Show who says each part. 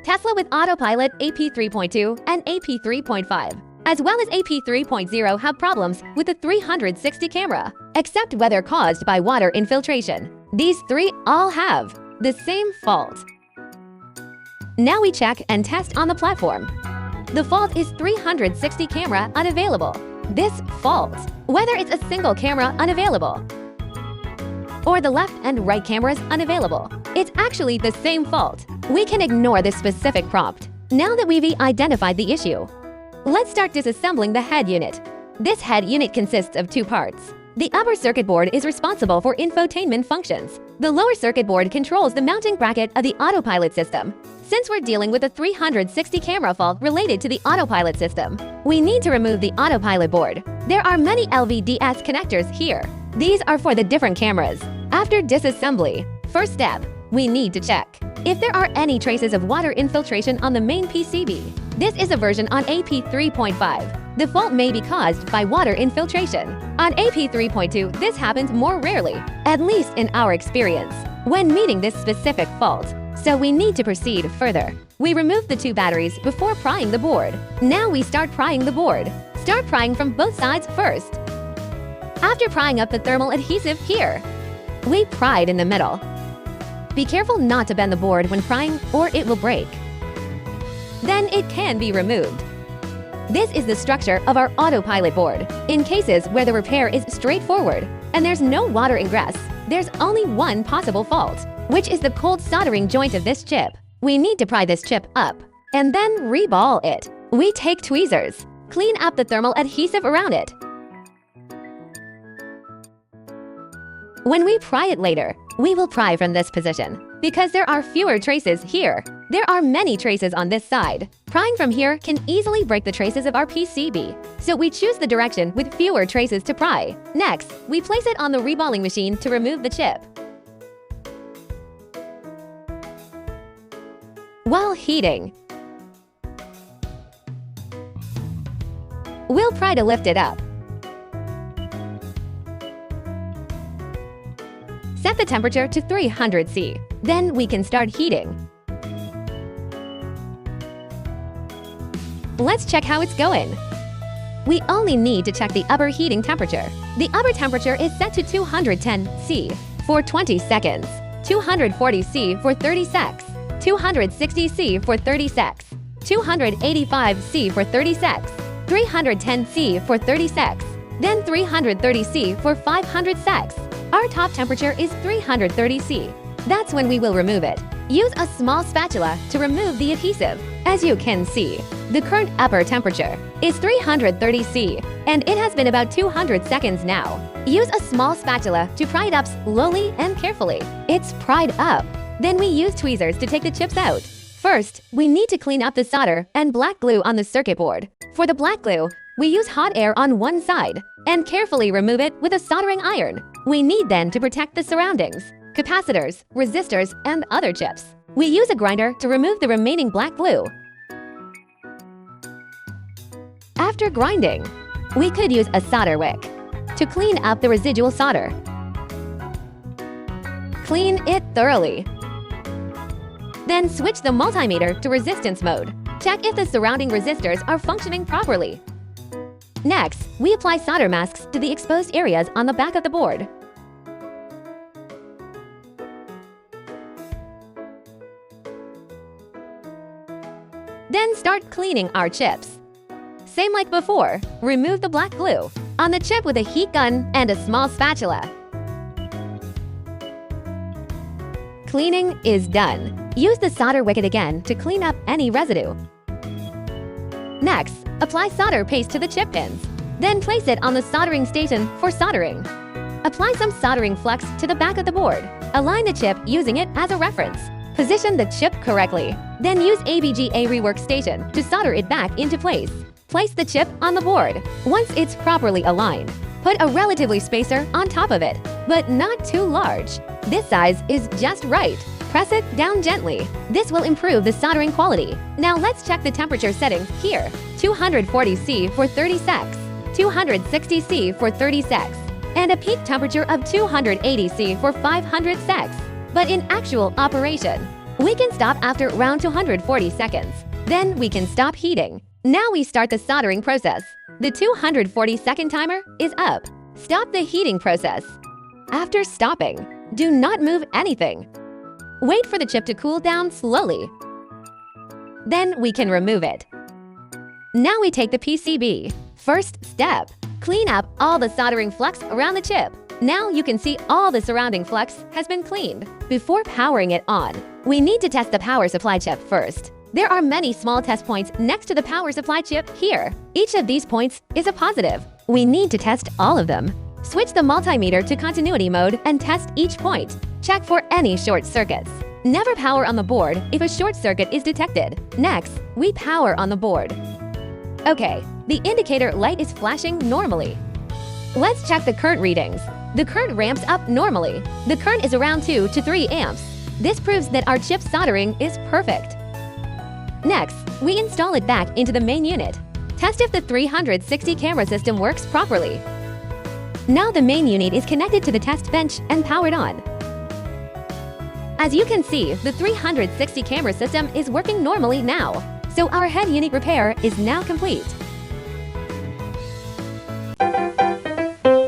Speaker 1: Tesla with Autopilot AP 3.2 and AP 3.5, as well as AP 3.0 have problems with the 360 camera, except whether caused by water infiltration. These three all have the same fault. Now we check and test on the platform. The fault is 360 camera unavailable. This fault, whether it's a single camera unavailable or the left and right cameras unavailable, it's actually the same fault. We can ignore this specific prompt now that we've identified the issue. Let's start disassembling the head unit. This head unit consists of two parts. The upper circuit board is responsible for infotainment functions. The lower circuit board controls the mounting bracket of the autopilot system. Since we're dealing with a 360 camera fault related to the autopilot system, we need to remove the autopilot board. There are many LVDS connectors here. These are for the different cameras. After disassembly, first step, we need to check if there are any traces of water infiltration on the main PCB. This is a version on AP 3.5. The fault may be caused by water infiltration. On AP 3.2, this happens more rarely, at least in our experience, when meeting this specific fault. So we need to proceed further. We remove the two batteries before prying the board. Now we start prying the board. Start prying from both sides first. After prying up the thermal adhesive here, we pried in the middle. Be careful not to bend the board when prying or it will break. Then it can be removed. This is the structure of our autopilot board. In cases where the repair is straightforward and there's no water ingress, there's only one possible fault, which is the cold soldering joint of this chip. We need to pry this chip up and then reball it. We take tweezers, clean up the thermal adhesive around it. When we pry it later, we will pry from this position because there are fewer traces here. There are many traces on this side. Prying from here can easily break the traces of our PCB, so we choose the direction with fewer traces to pry. Next, we place it on the reballing machine to remove the chip. While heating, we'll try to lift it up. Set the temperature to 300 C. Then we can start heating. Let's check how it's going. We only need to check the upper heating temperature. The upper temperature is set to 210 C for 20 seconds, 240 C for 30 secs, 260 C for 30 secs, 285 C for 30 secs, 310 C for 30 secs, then 330 C for 500 secs. Our top temperature is 330 C. That's when we will remove it. Use a small spatula to remove the adhesive. As you can see, the current upper temperature is 330 C, and it has been about 200 seconds now. Use a small spatula to pry it up slowly and carefully. It's pried up. Then we use tweezers to take the chips out. First, we need to clean up the solder and black glue on the circuit board. For the black glue, we use hot air on one side and carefully remove it with a soldering iron. We need then to protect the surroundings, capacitors, resistors, and other chips. We use a grinder to remove the remaining black glue. After grinding, we could use a solder wick to clean up the residual solder. Clean it thoroughly. Then switch the multimeter to resistance mode. Check if the surrounding resistors are functioning properly. Next, we apply solder masks to the exposed areas on the back of the board. Then start cleaning our chips. Same like before, remove the black glue on the chip with a heat gun and a small spatula. Cleaning is done. Use the solder wicket again to clean up any residue. Next, apply solder paste to the chip pins. Then place it on the soldering station for soldering. Apply some soldering flux to the back of the board. Align the chip using it as a reference. Position the chip correctly. Then use ABGA rework station to solder it back into place. Place the chip on the board. Once it's properly aligned, put a relatively spacer on top of it, but not too large. This size is just right. Press it down gently. This will improve the soldering quality. Now let's check the temperature settings here. 240 C for 30 secs, 260 C for 30 secs, and a peak temperature of 280 C for 500 secs. But in actual operation, We can stop after around 240 seconds. Then we can stop heating. Now we start the soldering process. The 240-second timer is up. Stop the heating process. After stopping, do not move anything. Wait for the chip to cool down slowly. Then we can remove it. Now we take the PCB. First step, clean up all the soldering flux around the chip. Now you can see all the surrounding flux has been cleaned. Before powering it on, we need to test the power supply chip first. There are many small test points next to the power supply chip here. Each of these points is a positive. We need to test all of them. Switch the multimeter to continuity mode and test each point. Check for any short circuits. Never power on the board if a short circuit is detected. Next, we power on the board. Okay, the indicator light is flashing normally. Let's check the current readings. The current ramps up normally. The current is around 2 to 3 amps. This proves that our chip soldering is perfect. Next, we install it back into the main unit. Test if the 360 camera system works properly. Now the main unit is connected to the test bench and powered on. As you can see, the 360 camera system is working normally now. So our head unit repair is now complete.